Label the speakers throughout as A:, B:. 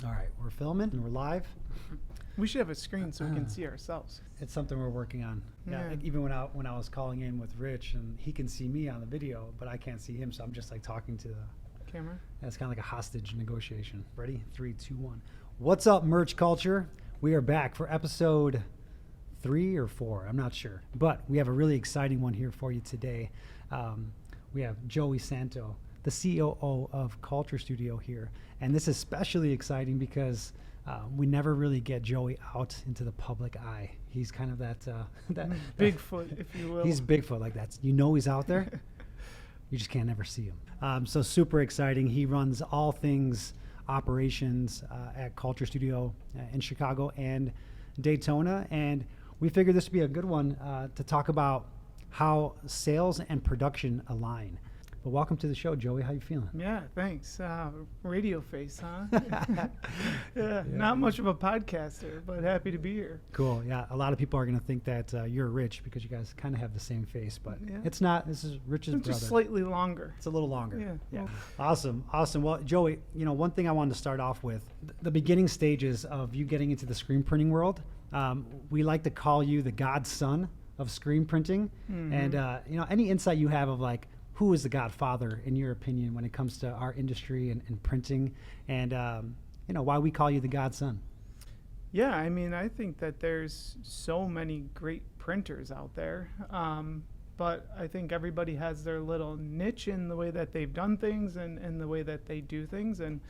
A: All right, we're filming and we're live.
B: We should have a screen so we can see ourselves.
A: It's something we're working on. Yeah. Like even when I was calling in with Rich, and he can see me on the video, but I can't see him, so I'm just like talking to the
B: Camera.
A: It's kind of like a hostage negotiation. Ready? 3, 2, 1. What's up, merch culture? We are back for episode 3 or 4. I'm not sure, but we have a really exciting one here for you today. We have Joey Santo, the COO of Culture Studio here, and this is especially exciting because we never really get Joey out into the public eye. He's kind of that
B: Bigfoot, if you will.
A: He's Bigfoot, like that. You know he's out there. You just can't never see him. So super exciting. He runs all things operations at Culture Studio in Chicago and Daytona, and we figured this would be a good one to talk about how sales and production align. But welcome to the show, Joey. How you feeling?
B: Yeah, thanks. Radio face, huh? Yeah, not much of a podcaster, but happy to be here.
A: Cool. Yeah, a lot of people are going to think that you're Rich because you guys kind of have the same face, but it's not. This is Rich's brother.
B: Just slightly longer.
A: It's a little longer.
B: Yeah.
A: Awesome. Well, Joey, one thing I wanted to start off with, the beginning stages of you getting into the screen printing world, we like to call you the godson of screen printing. Mm-hmm. And, any insight you have of like, who is the Godfather in your opinion when it comes to our industry and printing, and why we call you the godson?
B: Yeah, I mean, I think that there's so many great printers out there, but I think everybody has their little niche in the way that they've done things and the way that they do things, and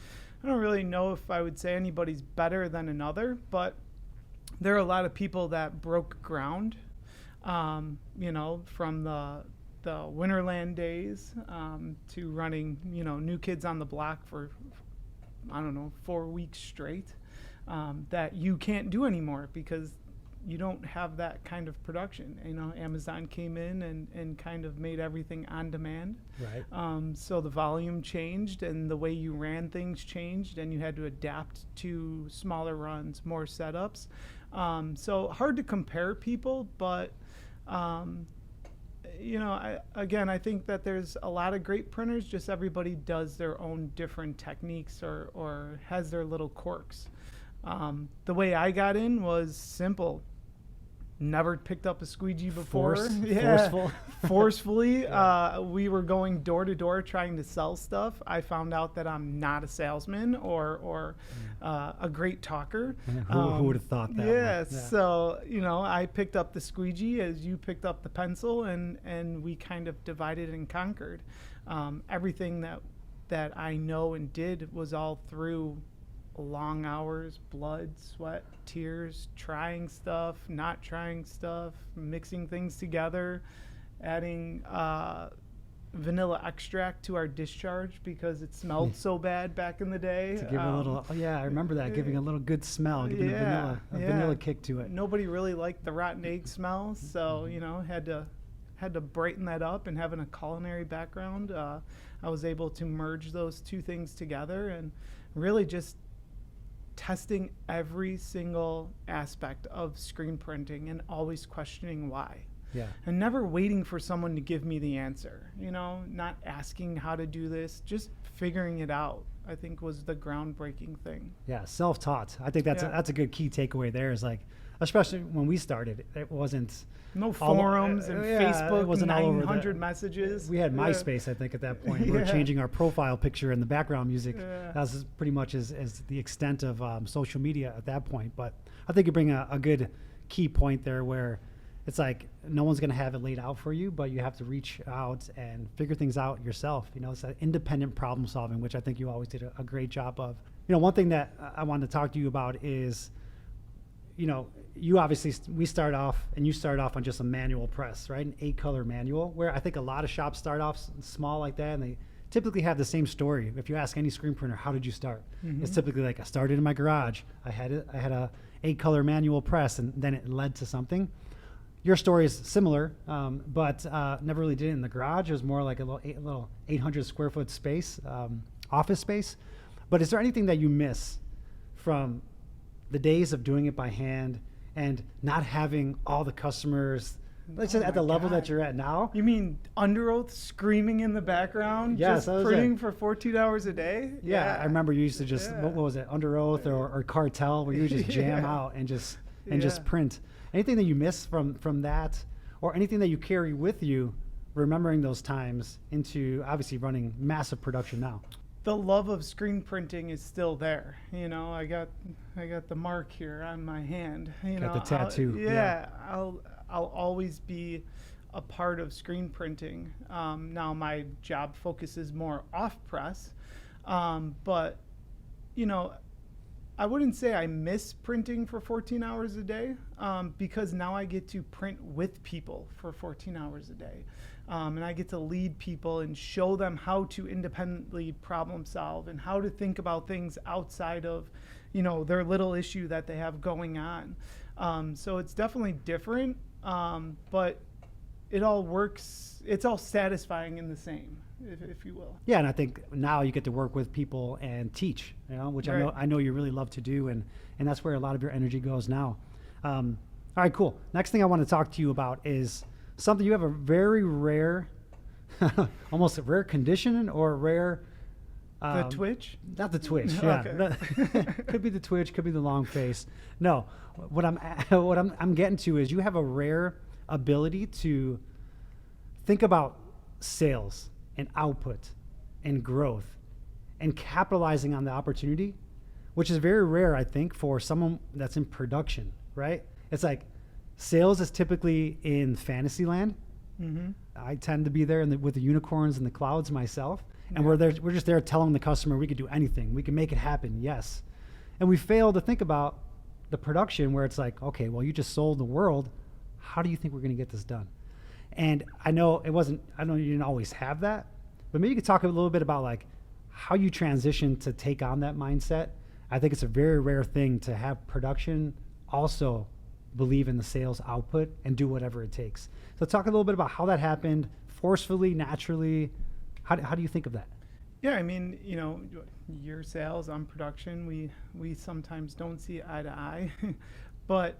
B: I don't really know if I would say anybody's better than another, but there are a lot of people that broke ground, from the Winterland days to running, New Kids on the Block for, 4 weeks straight, that you can't do anymore because you don't have that kind of production. Amazon came in and kind of made everything on demand.
A: Right.
B: So the volume changed and the way you ran things changed, and you had to adapt to smaller runs, more setups. So hard to compare people, but I think that there's a lot of great printers, just everybody does their own different techniques or has their little quirks. The way I got in was simple. Never picked up a squeegee before. Forcefully. Yeah. We were going door to door trying to sell stuff. I found out that I'm not a salesman or a great talker.
A: Yeah, who would have thought that?
B: Yeah. So, I picked up the squeegee as you picked up the pencil, and we kind of divided and conquered. Everything that I know and did was all through long hours, blood, sweat, tears, trying stuff, not trying stuff, mixing things together, adding vanilla extract to our discharge because it smelled so bad back in the day.
A: To give a little, I remember that, giving a little good smell, giving a vanilla kick to it.
B: Nobody really liked the rotten egg smell, so, had to brighten that up, and having a culinary background, I was able to merge those two things together and really just testing every single aspect of screen printing and always questioning why.
A: Yeah.
B: And never waiting for someone to give me the answer, not asking how to do this, just figuring it out, I think was the groundbreaking thing.
A: Yeah, self-taught. I think that's a good key takeaway there, is like, especially when we started, it wasn't
B: no forums and Facebook,
A: it wasn't
B: 900 messages.
A: We had MySpace, I think, at that point. We were changing our profile picture and the background music. That was pretty much as the extent of social media at that point. But I think you bring a good key point there where it's like no one's going to have it laid out for you, but you have to reach out and figure things out yourself. It's that independent problem solving, which I think you always did a great job of. One thing that I wanted to talk to you about is, you obviously, you start off on just a manual press, right? An 8-color manual, where I think a lot of shops start off small like that, and they typically have the same story. If you ask any screen printer, how did you start? Mm-hmm. It's typically like, I started in my garage. I had a 8-color manual press, and then it led to something. Your story is similar, but never really did it in the garage. It was more like a little 800 square foot space, office space. But is there anything that you miss from the days of doing it by hand and not having all the customers Let's just
B: Oh
A: at the
B: my
A: level that
B: God.
A: you're at now.
B: You mean under oath screaming in the background,
A: Yes,
B: just
A: that was
B: printing
A: it.
B: for 14 hours a day?
A: Yeah, I remember you used to just,
B: Yeah.
A: what was it, Under Oath or Cartel, where you would just jam
B: Yeah.
A: out and just
B: Yeah.
A: print. Anything that you miss from that, or anything that you carry with you, remembering those times into obviously running massive production now.
B: The love of screen printing is still there. You know, I got the mark here on my hand. You
A: Got
B: know,
A: the tattoo, yeah.
B: I'll always be a part of screen printing. Now my job focuses more off press, but you know, I wouldn't say I miss printing for 14 hours a day, because now I get to print with people for 14 hours a day. And I get to lead people and show them how to independently problem solve and how to think about things outside of, you know, their little issue that they have going on. So it's definitely different, but it all works. It's all satisfying in the same, if you will.
A: Yeah, and I think now you get to work with people and teach, you know, which
B: Right.
A: I know you really love to do, and that's where a lot of your energy goes now. All right, cool. Next thing I want to talk to you about is something you have a very rare, almost a rare condition or rare.
B: The twitch?
A: Not the twitch. Yeah,
B: Okay.
A: could be the twitch, could be the long face. No, what I'm getting to is you have a rare ability to think about sales and output and growth and capitalizing on the opportunity, which is very rare, I think, for someone that's in production, right? It's like sales is typically in fantasy land.
B: Mm-hmm.
A: I tend to be there with the unicorns and the clouds myself. And
B: Yeah.
A: we're just there telling the customer we could do anything. We can make it happen, yes. And we fail to think about the production where it's like, okay, well, you just sold the world. How do you think we're going to get this done? And I know you didn't always have that, but maybe you could talk a little bit about like how you transition to take on that mindset. I think it's a very rare thing to have production also believe in the sales output and do whatever it takes. So talk a little bit about how that happened, forcefully, naturally. How do you think of that?
B: Yeah, I mean, you know, your sales, on production, we sometimes don't see eye to eye, but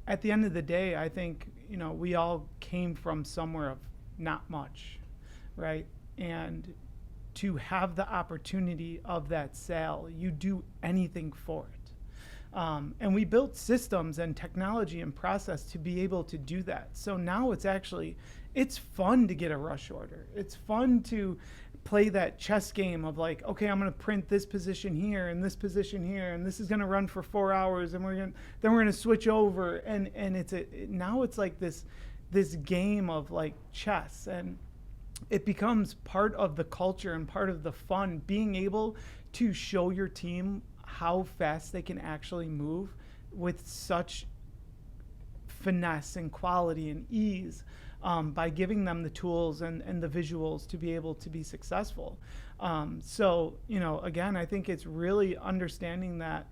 B: at the end of the day, I think, you know, we all came from somewhere of not much, right? And to have the opportunity of that sale, you do anything for it. And we built systems and technology and process to be able to do that. So now it's fun to get a rush order. It's fun to play that chess game of like, okay, I'm going to print this position here and this position here, and this is going to run for 4 hours, and then we're going to switch over, and now it's like this game of like chess, and it becomes part of the culture and part of the fun, being able to show your team how fast they can actually move with such finesse and quality and ease, by giving them the tools and the visuals to be able to be successful. So, you know, again, I think it's really understanding that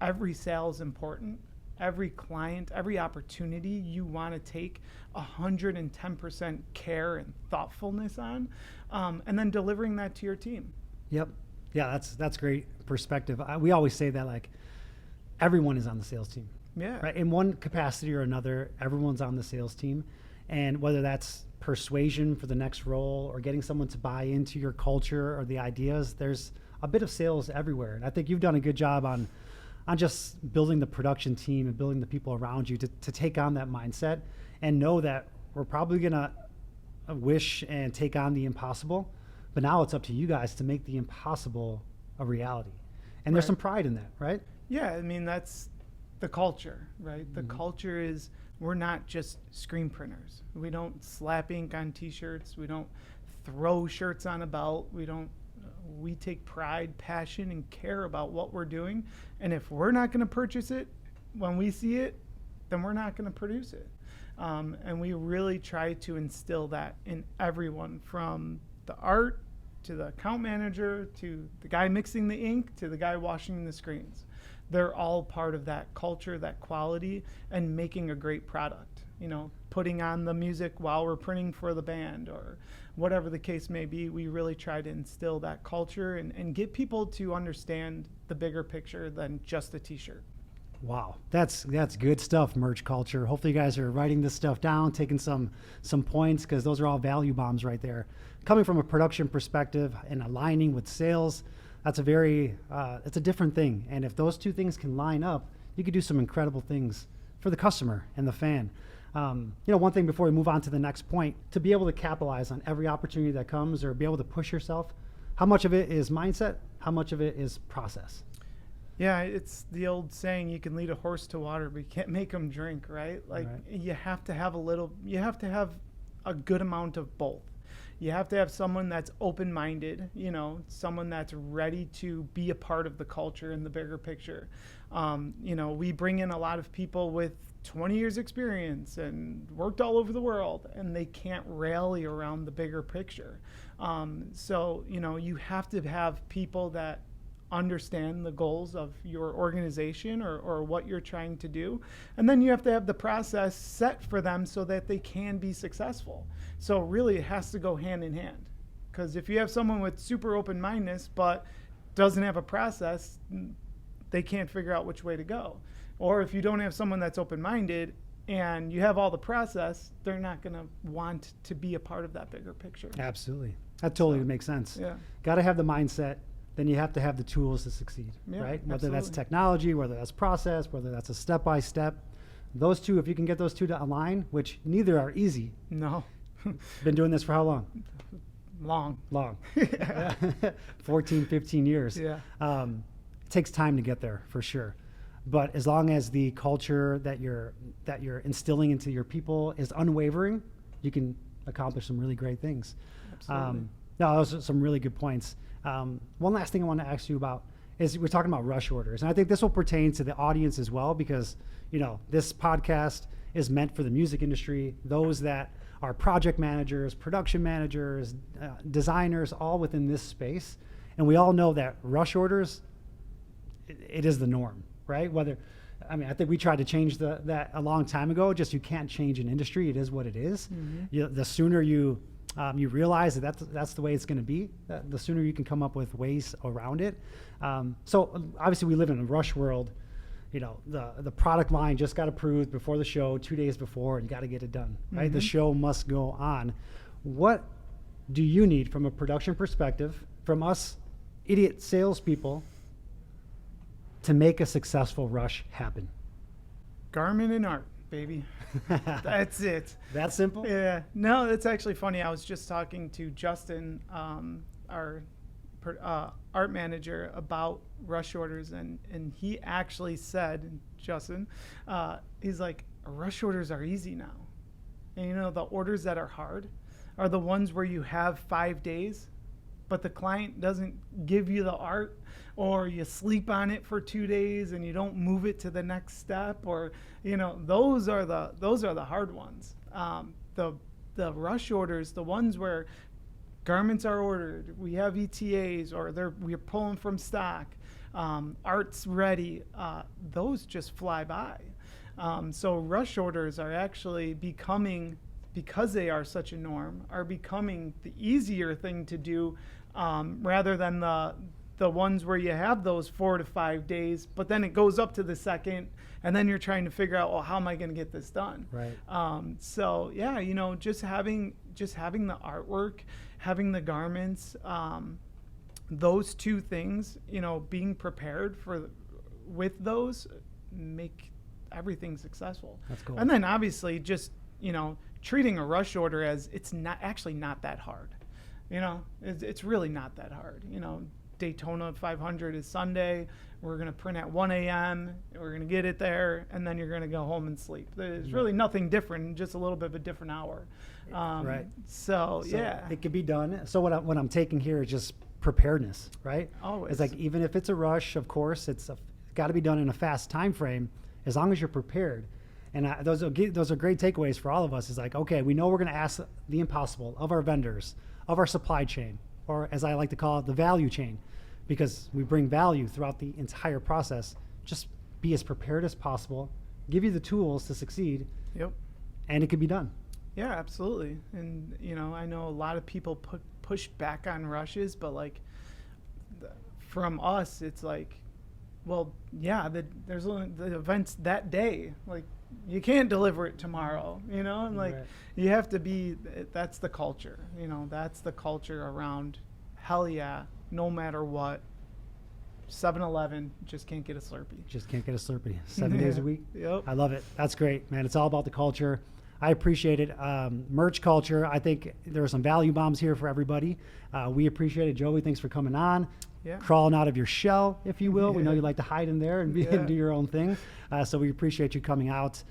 B: every sale is important. Every client, every opportunity you want to take 110% care and thoughtfulness on, and then delivering that to your team.
A: Yep. Yeah, that's great perspective. We always say that like everyone is on the sales team.
B: Yeah.
A: Right. In one capacity or another, everyone's on the sales team. And whether that's persuasion for the next role or getting someone to buy into your culture or the ideas, there's a bit of sales everywhere. And I think you've done a good job on just building the production team and building the people around you to take on that mindset and know that we're probably going to wish and take on the impossible. But now it's up to you guys to make the impossible a reality. And there's
B: Right.
A: some pride in that, right?
B: Yeah, I mean, that's the culture, right? The culture is, we're not just screen printers. We don't slap ink on t-shirts. We don't throw shirts on a belt. We take pride, passion, and care about what we're doing. And if we're not going to purchase it when we see it, then we're not going to produce it. And we really try to instill that in everyone, from the art to the account manager to the guy mixing the ink to the guy washing the screens. They're all part of that culture, that quality, and making a great product. You know, putting on the music while we're printing for the band or whatever the case may be. We really try to instill that culture and get people to understand the bigger picture than just a t-shirt.
A: Wow, that's good stuff, merch culture. Hopefully you guys are writing this stuff down, taking some points, because those are all value bombs right there. Coming from a production perspective and aligning with sales, that's it's a different thing. And if those two things can line up, you could do some incredible things for the customer and the fan. One thing before we move on to the next point, to be able to capitalize on every opportunity that comes or be able to push yourself, how much of it is mindset? How much of it is process?
B: Yeah, it's the old saying, you can lead a horse to water, but you can't make them drink, right? Like,
A: Right.
B: you have to have a good amount of both. You have to have someone that's open-minded, someone that's ready to be a part of the culture and the bigger picture. We bring in a lot of people with 20 years experience and worked all over the world, and they can't rally around the bigger picture. You have to have people that understand the goals of your organization or what you're trying to do. And then you have to have the process set for them so that they can be successful. So really it has to go hand in hand. Because if you have someone with super open-mindedness but doesn't have a process, they can't figure out which way to go. Or if you don't have someone that's open-minded and you have all the process, they're not going to want to be a part of that bigger picture.
A: Absolutely. That totally makes sense.
B: Yeah.
A: Got to have the mindset. Then you have to have the tools to succeed,
B: Yeah,
A: right? Whether that's
B: absolutely.
A: technology, whether that's process, whether that's a step-by-step. Those two, if you can get those two to align, which neither are easy.
B: No.
A: Been doing this for how long?
B: Long.
A: Long. 14, 15 years.
B: Yeah.
A: It takes time to get there, for sure. But as long as the culture that you're instilling into your people is unwavering, you can accomplish some really great things.
B: Absolutely.
A: No, those are some really good points. One last thing I want to ask you about is we're talking about rush orders. And I think this will pertain to the audience as well, because, this podcast is meant for the music industry, those that are project managers, production managers, designers, all within this space. And we all know that rush orders, it is the norm, right? I think we tried to change that a long time ago. Just you can't change an industry. It is what it is.
B: Mm-hmm.
A: The sooner you realize that's the way it's going to be, the sooner you can come up with ways around it. So obviously we live in a rush world. The product line just got approved before the show, 2 days before, and you got to get it done, right?
B: Mm-hmm.
A: The show must go on. What do you need from a production perspective, from us idiot salespeople, to make a successful rush happen?
B: Garment and art, baby. That's it.
A: That simple?
B: Yeah. No, that's actually funny. I was just talking to Justin, our art manager, about rush orders, and he actually said, Justin, he's like, rush orders are easy now. And the orders that are hard are the ones where you have 5 days, but the client doesn't give you the art, or you sleep on it for 2 days and you don't move it to the next step, or those are the hard ones. The rush orders, the ones where garments are ordered, we have ETAs, or we're pulling from stock, art's ready, those just fly by. So rush orders are actually becoming, because they are such a norm, are becoming the easier thing to do, rather than the ones where you have those 4 to 5 days, but then it goes up to the second, and then you're trying to figure out, well, how am I going to get this done?
A: Right.
B: So yeah, just having the artwork, having the garments, those two things, being prepared with those, make everything successful.
A: That's cool.
B: And then obviously just, treating a rush order as it's not that hard. It's really not that hard. Daytona 500 is Sunday. We're going to print at 1 a.m. We're going to get it there, and then you're going to go home and sleep. There's really nothing different, just a little bit of a different hour.
A: Right.
B: So yeah.
A: It can be done. So what I'm taking here is just preparedness, right?
B: Always.
A: It's like, even if it's a rush, of course, it's got to be done in a fast time frame, as long as you're prepared. And those are great takeaways for all of us. Is like, okay, we know we're going to ask the impossible of our vendors, of our supply chain, or as I like to call it, the value chain, because we bring value throughout the entire process. Just be as prepared as possible, give you the tools to succeed.
B: Yep.
A: And it can be done.
B: Yeah, absolutely. And, I know a lot of people push back on rushes, but from us, it's like, Well, yeah, there's only the events that day. Like, you can't deliver it tomorrow, you know? And, like,
A: Right.
B: you have to be, that's the culture, you know? That's the culture around, hell yeah, no matter what. 7-Eleven, just can't get a Slurpee.
A: Just can't get a Slurpee 7 days a week.
B: Yep.
A: I love it. That's great, man. It's all about the culture. I appreciate it. Merch culture. I think there are some value bombs here for everybody. We appreciate it. Joey, thanks for coming on.
B: Yeah.
A: Crawling out of your shell, if you will. We know
B: Yeah.
A: you like to hide in there and,
B: Yeah.
A: and do your own thing. So we appreciate you coming out.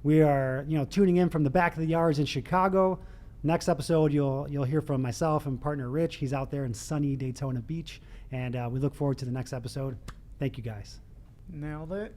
A: We are, tuning in from the back of the yards in Chicago. Next episode, you'll hear from myself and partner Rich. He's out there in sunny Daytona Beach. And we look forward to the next episode. Thank you, guys.
B: Nailed it.